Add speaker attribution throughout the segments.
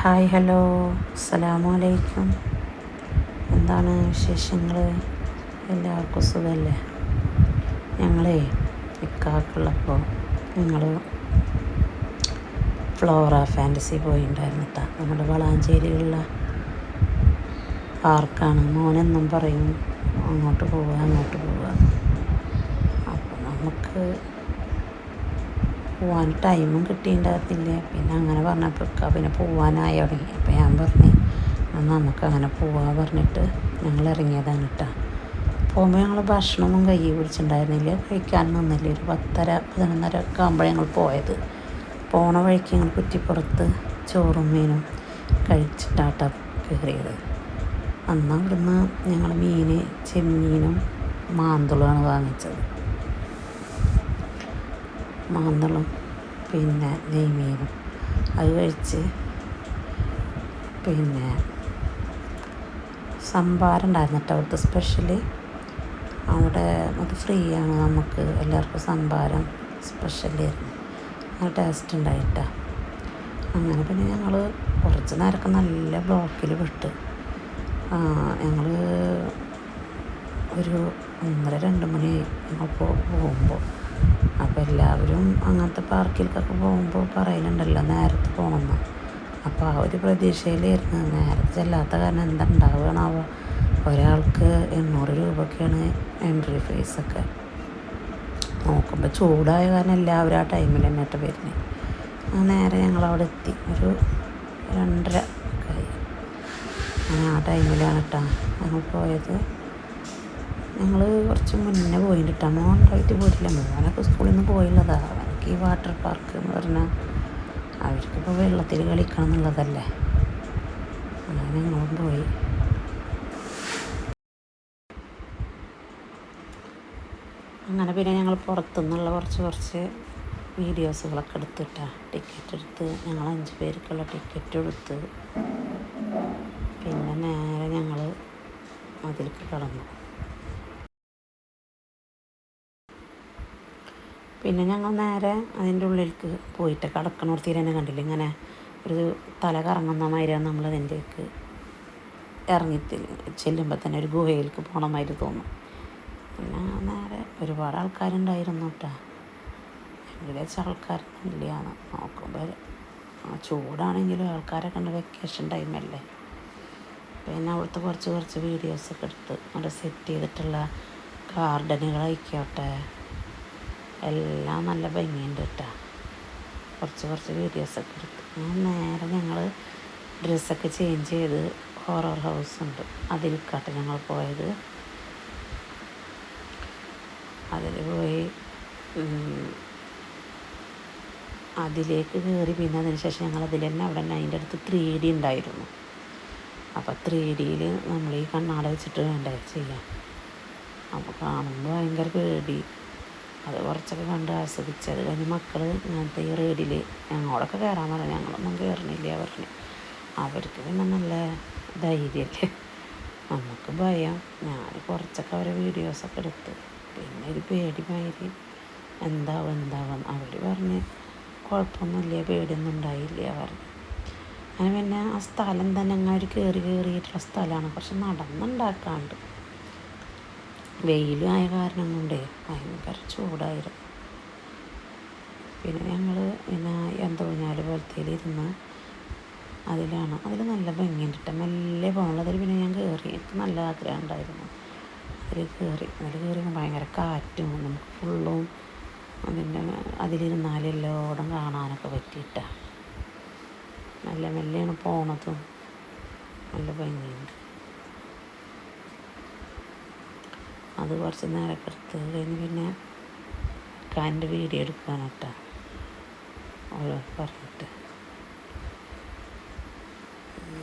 Speaker 1: Hi hello അസ്സലാമു അലൈക്കും. എന്താണ് വിശേഷങ്ങൾ? എല്ലാവർക്കും സുഖമല്ലേ? ഞങ്ങളേ ഇക്കാക്കുള്ളപ്പോൾ ഞങ്ങൾ ഫ്ലോറ ഫാൻറ്റസി പോയിണ്ടായിരുന്നു കേട്ടോ. നമ്മുടെ വളാഞ്ചേരിയിലുള്ള പാർക്കാണ്. മോനെന്നും പറയും അങ്ങോട്ട് പോവുക അങ്ങോട്ട് പോവുക. അപ്പോൾ നമുക്ക് പോകാൻ ടൈമും കിട്ടിയിട്ടുണ്ടായിരുന്നില്ല. പിന്നെ അങ്ങനെ പറഞ്ഞപ്പോൾ പിന്നെ പോകാനായി തുടങ്ങി. അപ്പോൾ ഞാൻ പറഞ്ഞു നമുക്ക് അങ്ങനെ പോവാൻ പറഞ്ഞിട്ട് ഞങ്ങൾ ഇറങ്ങിയതാണ് കേട്ടോ. പോകുമ്പോൾ ഞങ്ങൾ ഭക്ഷണമൊന്നും കയ്യിൽ പിടിച്ചിട്ടുണ്ടായിരുന്നില്ല, കഴിക്കാൻ നിന്നില്ല. ഒരു 10:30 ഒക്കെ ആകുമ്പോഴേ ഞങ്ങൾ പോയത്. പോണ വഴിക്ക് ഞങ്ങൾ കുറ്റിപ്പുറത്ത് ചോറും മീനും കഴിച്ചിട്ടാട്ടാ കയറിയത്. അന്ന് അവിടുന്ന് ഞങ്ങൾ ചെമ്മീനും മാന്തളുമാണ് വാങ്ങിച്ചത്. മാന്തളും പിന്നെ നെയ്മീനും അത് കഴിച്ച് പിന്നെ സംഭാരം ഉണ്ടായിരുന്നു കേട്ടോ. അവിടുത്തെ സ്പെഷ്യല് അവിടെ അത് ഫ്രീ ആണ്, നമുക്ക് എല്ലാവർക്കും സംഭാരം സ്പെഷ്യലായിരുന്നു. നല്ല ടേസ്റ്റ് ഉണ്ടായിട്ടാ. അങ്ങനെ പിന്നെ ഞങ്ങൾ കുറച്ച് നേരമൊക്കെ നല്ല ബ്ലോക്കിൽ വിട്ട് ഞങ്ങൾ ഒരു 1:30-2 മണിയായി ഞങ്ങൾ പോകുമ്പോൾ. അപ്പോൾ എല്ലാവരും അങ്ങനത്തെ പാർക്കിലേക്കൊക്കെ പോകുമ്പോൾ പറയലുണ്ടല്ലോ നേരത്തെ പോകണമെന്ന്. അപ്പോൾ ആ ഒരു പ്രതീക്ഷയിലായിരുന്നു. നേരത്തെ ചെല്ലാത്ത കാരണം എന്താ ഉണ്ടാവുകയാണാവുക. ഒരാൾക്ക് 800 രൂപയൊക്കെയാണ് എൻട്രി ഫീസൊക്കെ. നോക്കുമ്പോൾ ചൂടായ കാരണം എല്ലാവരും ആ ടൈമിൽ തന്നെ വരുന്നത്. നേരെ ഞങ്ങളവിടെ എത്തി ഒരു 2:30 ഒക്കെ ആയി. അങ്ങനെ ആ ടൈമിലാണ് കേട്ടോ ഞങ്ങൾ പോയത്. ഞങ്ങൾ കുറച്ച് മുന്നേ പോയിട്ടാ. മോനായിട്ട് പോയിട്ടില്ല. മോനൊക്കെ സ്കൂളിൽ നിന്ന് പോയുള്ളതാണ്. അവനക്ക് ഈ വാട്ടർ പാർക്ക് എന്ന് പറഞ്ഞാൽ അവർക്കിപ്പോൾ വെള്ളത്തിൽ കളിക്കണം എന്നുള്ളതല്ലേ. അങ്ങനെ ഞങ്ങളും പോയി. അങ്ങനെ പിന്നെ ഞങ്ങൾ പുറത്തുനിന്നുള്ള കുറച്ച് വീഡിയോസുകളൊക്കെ എടുത്തിട്ടാ ടിക്കറ്റ് എടുത്ത് ഞങ്ങൾ 5 പേർക്കുള്ള ടിക്കറ്റ് എടുത്ത് പിന്നെ നേരെ ഞങ്ങൾ അതിലേക്ക് കടന്നു. പിന്നെ ഞങ്ങൾ നേരെ അതിൻ്റെ ഉള്ളിലേക്ക് പോയിട്ട് കടക്കണോർത്തി തന്നെ കണ്ടില്ല, ഇങ്ങനെ ഒരു തല കറങ്ങുന്ന മാതിരിയാണ് നമ്മൾ അതിൻ്റെക്ക് ഇറങ്ങി ചെല്ലുമ്പോൾ തന്നെ ഒരു ഗുഹയിലേക്ക് പോകണ മാതിരി തോന്നും. പിന്നെ നേരെ ഒരുപാട് ആൾക്കാരുണ്ടായിരുന്നു കേട്ടോ. ഏകദേശം ആൾക്കാരൊന്നും ഇല്ലയാണ്. നോക്കുമ്പോൾ ചൂടാണെങ്കിലും ആൾക്കാരൊക്കെ ഉണ്ട്, വെക്കേഷൻ ടൈമല്ലേ. പിന്നെ അവിടുത്തെ കുറച്ച് വീഡിയോസൊക്കെ എടുത്ത് അവിടെ സെറ്റ് ചെയ്തിട്ടുള്ള ഗാർഡനുകളായിക്കോട്ടെ എല്ലാം നല്ല ഭംഗിയുണ്ട് കേട്ടോ. കുറച്ച് വീഡിയോസൊക്കെ എടുത്ത് നേരെ ഞങ്ങൾ ഡ്രസ്സൊക്കെ ചേഞ്ച് ചെയ്ത് ഹൊറർ ഹൗസ് ഉണ്ട് അതിലേക്കാട്ടെ ഞങ്ങൾ പോയത്. അതിൽ പോയി അതിലേക്ക് കയറി. പിന്നെ അതിന് ശേഷം ഞങ്ങൾ അതിൽ തന്നെ അവിടെ തന്നെ അതിൻ്റെ അടുത്ത് 3D ഉണ്ടായിരുന്നു. അപ്പോൾ 3Dയിൽ നമ്മൾ ഈ കണ്ണാട വെച്ചിട്ട് വേണ്ടേ ചെയ്യാൻ. അപ്പോൾ കാണുമ്പോൾ ഭയങ്കര പേടി. അത് കുറച്ചൊക്കെ കണ്ട് ആസ്വദിച്ചത് കഴിഞ്ഞ് മക്കൾ ഇങ്ങനത്തെ ഈ റൈഡിൽ ഞങ്ങളോടൊക്കെ കയറാൻ പറഞ്ഞു. ഞങ്ങളൊന്നും കയറണില്ല പറഞ്ഞു. അവർക്ക് പിന്നെ നല്ല ധൈര്യമല്ലേ, നമുക്ക് ഭയം. ഞാൻ കുറച്ചൊക്കെ അവരെ വീഡിയോസൊക്കെ എടുത്ത് പിന്നെ ഒരു പേടി മാതിരി എന്താവും അവർ പറഞ്ഞ് കുഴപ്പമൊന്നുമില്ല, പേടിയൊന്നും ഉണ്ടായില്ല പറഞ്ഞു. അങ്ങനെ പിന്നെ ആ സ്ഥലം തന്നെ അങ്ങനെ ഒരു കയറിയിട്ടുള്ള സ്ഥലമാണ്. കുറച്ച് നടന്നുണ്ടാക്കാണ്ട് വെയിലായ കാരണം കൊണ്ടേ ഭയങ്കര ചൂടായിരുന്നു. പിന്നെ ഞങ്ങൾ എന്തോഞ്ഞാല് പോലത്തേലിരുന്ന് അതിൽ നല്ല ഭംഗിയുണ്ട് കേട്ടോ. മെല്ലെ പോകണത്. അതിൽ പിന്നെ ഞാൻ കയറി. എനിക്ക് നല്ല ആഗ്രഹം ഉണ്ടായിരുന്നു. അതിൽ കയറി ഭയങ്കര കാറ്റും നമുക്ക് ഫുള്ളും അതിലിരുന്നാൽ എല്ലായിടം കാണാനൊക്കെ പറ്റിയിട്ടാണ്. മെല്ലെയാണ് പോണതും. നല്ല ഭംഗിയുണ്ട്. അത് കുറച്ച് നേരമൊക്കെ എടുത്ത് കഴിഞ്ഞ് പിന്നെ കാൻ്റെ വീഡിയോ എടുക്കുകയാണ് കേട്ടോ ഓരോ പറഞ്ഞിട്ട്.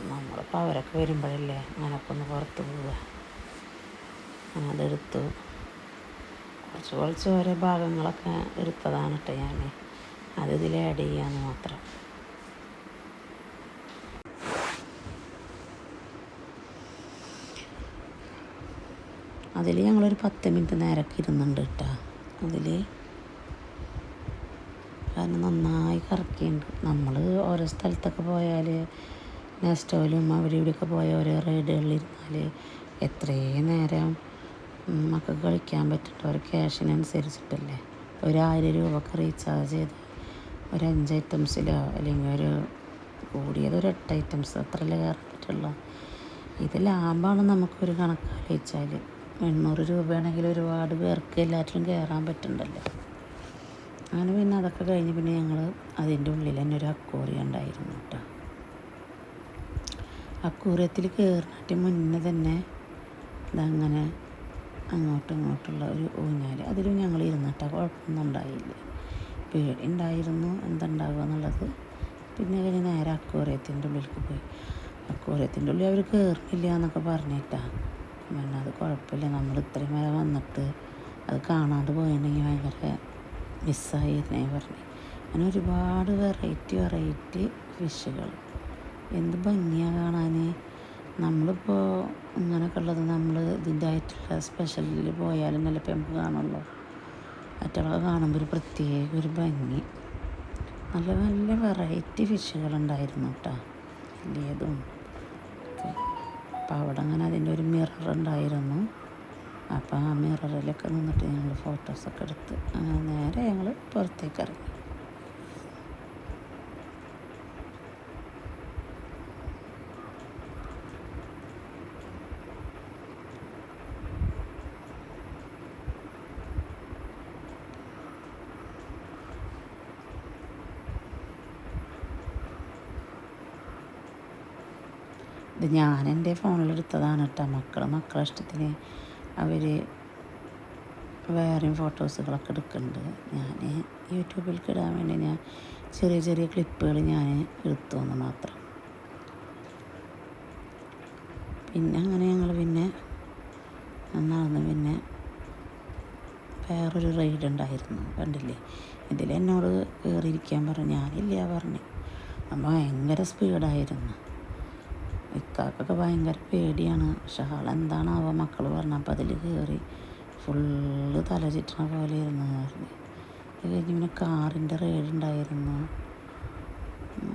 Speaker 1: നമ്മളിപ്പോൾ അവരൊക്കെ വരുമ്പോഴല്ലേ അങ്ങനൊക്കെ ഒന്ന് പുറത്ത് പോവുക. അങ്ങനെ അതെടുത്തു. കുറച്ച് ഓരോ ഭാഗങ്ങളൊക്കെ എടുത്തതാണ് കേട്ടോ ഞാൻ. അത് ഇതിൽ ആഡ് ചെയ്യാമെന്ന് മാത്രം. അതിൽ ഞങ്ങളൊരു 10 മിനിറ്റ് നേരമൊക്കെ ഇരുന്നുണ്ട് കേട്ടോ അതിൽ. കാരണം നന്നായി കറക്കിയുണ്ട്. നമ്മൾ ഓരോ സ്ഥലത്തൊക്കെ പോയാൽ നെസ്റ്റോയിലും അവിടെ ഇവിടെയൊക്കെ പോയ ഓരോ റൈഡുകളിലിരുന്നാൽ എത്രയും നേരം മക്കൾക്ക് കളിക്കാൻ പറ്റുന്നുണ്ട്. ഒരു ക്യാഷിനനുസരിച്ചിട്ടല്ലേ. ഒരു 1000 രൂപക്ക് റീചാർജ് ചെയ്ത് ഒരു 5 ഐറ്റംസിലോ അല്ലെങ്കിൽ ഒരു കൂടിയത് ഒരു 8 ഐറ്റംസ് അത്രയല്ലേ കയറാൻ പറ്റുള്ളൂ. ഇത് ലാഭമാണ് നമുക്കൊരു കണക്കാലോചിച്ചാൽ. 800 രൂപയാണെങ്കിൽ ഒരുപാട് പേർക്ക് എല്ലാറ്റിലും കയറാൻ പറ്റുന്നുണ്ടല്ലോ. അങ്ങനെ പിന്നെ അതൊക്കെ കഴിഞ്ഞ് പിന്നെ ഞങ്ങൾ അതിൻ്റെ ഉള്ളിൽ തന്നെ ഒരു അക്വേറിയം ഉണ്ടായിരുന്നു കേട്ടോ. അക്വേറിയത്തിൽ കയറിയിട്ട് മുന്നേ തന്നെ ഇതങ്ങനെ അങ്ങോട്ടും ഇങ്ങോട്ടുള്ള ഒരു ഊഞ്ഞാൽ അതിലും ഞങ്ങൾ ഇരുന്നിട്ട് കുഴപ്പമൊന്നും ഉണ്ടായില്ല. പേടി ഉണ്ടായിരുന്നു എന്തുണ്ടാവുക എന്നുള്ളത്. പിന്നെ കഴിഞ്ഞ് നേരെ അക്വേറിയത്തിൻ്റെ ഉള്ളിലേക്ക് പോയി. അക്വേറിയത്തിൻ്റെ ഉള്ളിൽ അവർ കയറുന്നില്ല എന്നൊക്കെ പറഞ്ഞിട്ടാണ്. പിന്നെ അത് കുഴപ്പമില്ല, നമ്മൾ ഇത്രയും വരെ വന്നിട്ട് അത് കാണാതെ പോയിട്ടുണ്ടെങ്കിൽ ഭയങ്കര മിസ്സായിരുന്നേ പറഞ്ഞു. അങ്ങനെ ഒരുപാട് വെറൈറ്റി ഫിഷുകൾ എന്ത് ഭംഗിയാണ് കാണാൻ. നമ്മളിപ്പോൾ ഇങ്ങനെയൊക്കെ ഉള്ളത് നമ്മൾ ഇതിൻ്റെ ആയിട്ടുള്ള സ്പെഷ്യലിൽ പോയാലും ചിലപ്പോൾ നമുക്ക് കാണുള്ളൂ. മറ്റുള്ളവർ കാണുമ്പോൾ ഒരു പ്രത്യേക ഒരു ഭംഗി. നല്ല നല്ല വെറൈറ്റി ഫിഷുകളുണ്ടായിരുന്നു കേട്ടോ, വലിയതും. അപ്പോൾ അവിടെ അങ്ങനെ അതിൻ്റെ ഒരു മിറർ ഉണ്ടായിരുന്നു. അപ്പോൾ ആ മിററിലൊക്കെ നിന്നിട്ട് ഞങ്ങൾ ഫോട്ടോസൊക്കെ എടുത്ത് അങ്ങനെ നേരെ ഞങ്ങൾ പുറത്തേക്ക് ഇറങ്ങി. ഇത് ഞാൻ എൻ്റെ ഫോണിലെടുത്തതാണ് കേട്ടോ. മക്കളെ ഇഷ്ടത്തിന് അവർ വേറെയും ഫോട്ടോസുകളൊക്കെ എടുക്കുന്നുണ്ട്. ഞാൻ യൂട്യൂബിലേക്ക് ഇടാൻ വേണ്ടി ഞാൻ ചെറിയ ക്ലിപ്പുകൾ ഞാൻ എടുത്തുവെന്ന് മാത്രം. പിന്നെ അങ്ങനെ ഞങ്ങൾ പിന്നെ നടന്ന് പിന്നെ വേറൊരു റൈഡ് ഉണ്ടായിരുന്നു, കണ്ടില്ലേ. ഇതിൽ എന്നോട് കയറിയിരിക്കാൻ പറഞ്ഞു, ഞാനില്ല പറഞ്ഞു. അപ്പം ഭയങ്കര സ്പീഡായിരുന്നു. ഇക്കാക്കൊക്കെ ഭയങ്കര പേടിയാണ്. പക്ഷെ ആളെന്താണാവോ മക്കൾ പറഞ്ഞപ്പോൾ അതിൽ കയറി ഫുള്ള് തല ചുറ്റണ പോലെ ഇരുന്ന് പറഞ്ഞു. അത് കഴിഞ്ഞ് പിന്നെ കാറിൻ്റെ റൈഡ് ഉണ്ടായിരുന്നു.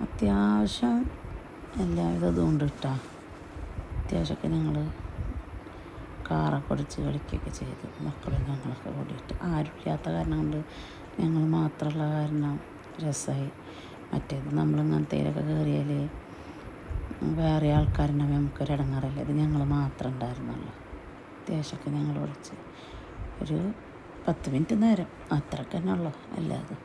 Speaker 1: അത്യാവശ്യം എല്ലാവിധ ഇതുകൊണ്ട് കിട്ടാം. അത്യാവശ്യമൊക്കെ ഞങ്ങൾ കാറൊക്കെ ഓടിച്ച് കളിക്കുകയൊക്കെ ചെയ്തു, മക്കളും ഞങ്ങളൊക്കെ കൂടിയിട്ട്. ആരുമില്ലാത്ത കാരണം കൊണ്ട് ഞങ്ങൾ മാത്രമുള്ള കാരണം രസമായി. മറ്റേത് നമ്മളിങ്ങനത്തേലൊക്കെ കയറിയാൽ വേറെ ആൾക്കാരുണ്ടെങ്കിൽ നമുക്കൊരു ഇടങ്ങാറില്ല. ഇത് ഞങ്ങൾ മാത്രം ഉണ്ടായിരുന്നുള്ളൂ. അത്യാവശ്യമൊക്കെ ഞങ്ങൾ ഓടിച്ച് ഒരു 10 മിനിറ്റ് നേരം അത്രയ്ക്ക് തന്നെ ഉള്ളൂ അല്ലാതെ.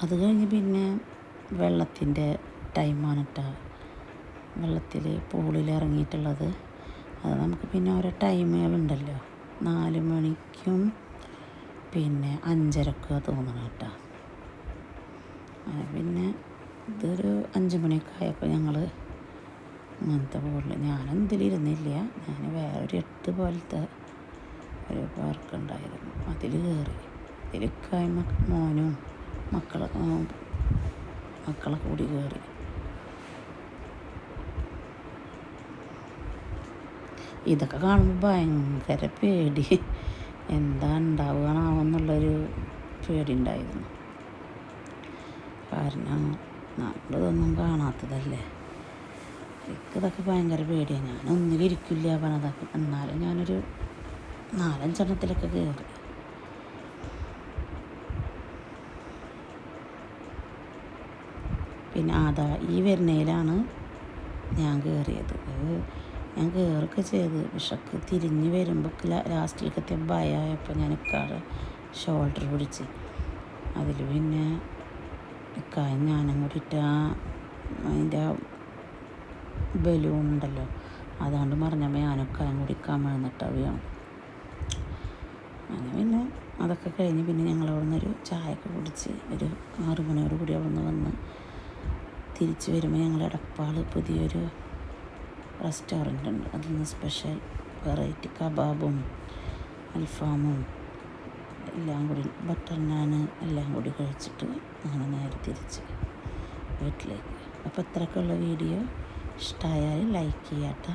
Speaker 1: അത് കഴിഞ്ഞ് പിന്നെ വെള്ളത്തിൻ്റെ ടൈമാണ് കേട്ടോ. വെള്ളത്തിൽ പൂളിൽ ഇറങ്ങിയിട്ടുള്ളത്. അത് നമുക്ക് പിന്നെ ഓരോ ടൈമുകളുണ്ടല്ലോ. 4 മണിക്കും പിന്നെ 5:30 തോന്നണം കേട്ടോ. പിന്നെ ഇതൊരു 5 മണിയൊക്കെ ആയപ്പോൾ ഞങ്ങൾ അങ്ങനത്തെ പൂളിൽ ഞാനെന്തിലിരുന്നില്ല. ഞാൻ വേറൊരു 8 പോലത്തെ ഒരു പാർക്കുണ്ടായിരുന്നു, അതിൽ കയറി. ഇതിലൊക്കെ മോനും മക്കളെ കൂടി കയറി. ഇതൊക്കെ കാണുമ്പോൾ ഭയങ്കര പേടി, എന്താ ഉണ്ടാവുകയാണെന്നുള്ളൊരു പേടി ഉണ്ടായിരുന്നു. കാരണം നമ്മളിതൊന്നും കാണാത്തതല്ലേ. എനിക്കിതൊക്കെ ഭയങ്കര പേടിയാണ്. ഞാനൊന്നിലിരിക്കില്ല പറഞ്ഞതൊക്കെ. എന്നാലും ഞാനൊരു 4-5 എണ്ണത്തിലൊക്കെ കയറി. പിന്നെ ഈ വരുന്നതിലാണ് ഞാൻ കയറിയത്. ഞാൻ കയറൊക്കെ ചെയ്ത് പക്ഷെ തിരിഞ്ഞ് വരുമ്പോൾ ലാസ്റ്റിലേക്ക് എത്തിയ ഭയമായപ്പോൾ ഞാൻ ഇക്കാറ് ഷോൾഡർ പിടിച്ച്. അതിൽ പിന്നെ ഇക്കായും ഞാനും കൂടിയിട്ട് അതിൻ്റെ ബലൂൺ ഉണ്ടല്ലോ അതുകൊണ്ട് മറിഞ്ഞപ്പോൾ ഞാനൊക്കായും കൂടി കമിഴ്ന്നിട്ട് വീണു. അങ്ങനെ പിന്നെ അതൊക്കെ കഴിഞ്ഞ് പിന്നെ ഞങ്ങളവിടെ നിന്നൊരു ചായയൊക്കെ കുടിച്ച് ഒരു 6 മണിയോട് കൂടി അവിടെ നിന്ന് വന്ന് തിരിച്ച് വരുമ്പോൾ ഞങ്ങൾ എടപ്പാൾ പുതിയൊരു റെസ്റ്റോറൻ്റ് ഉണ്ട്. അതിൽ നിന്ന് സ്പെഷ്യൽ വെറൈറ്റി കബാബും അൽഫാമും എല്ലാം കൂടി ബട്ടർ നാൻ എല്ലാം കൂടി കഴിച്ചിട്ട് അങ്ങനെ നേരെ തിരിച്ച് വീട്ടിലേക്ക്. അപ്പോൾ ഇത്രയൊക്കെയുള്ള വീഡിയോ ഇഷ്ടമായാൽ ലൈക്ക് ചെയ്യാം കേട്ടോ.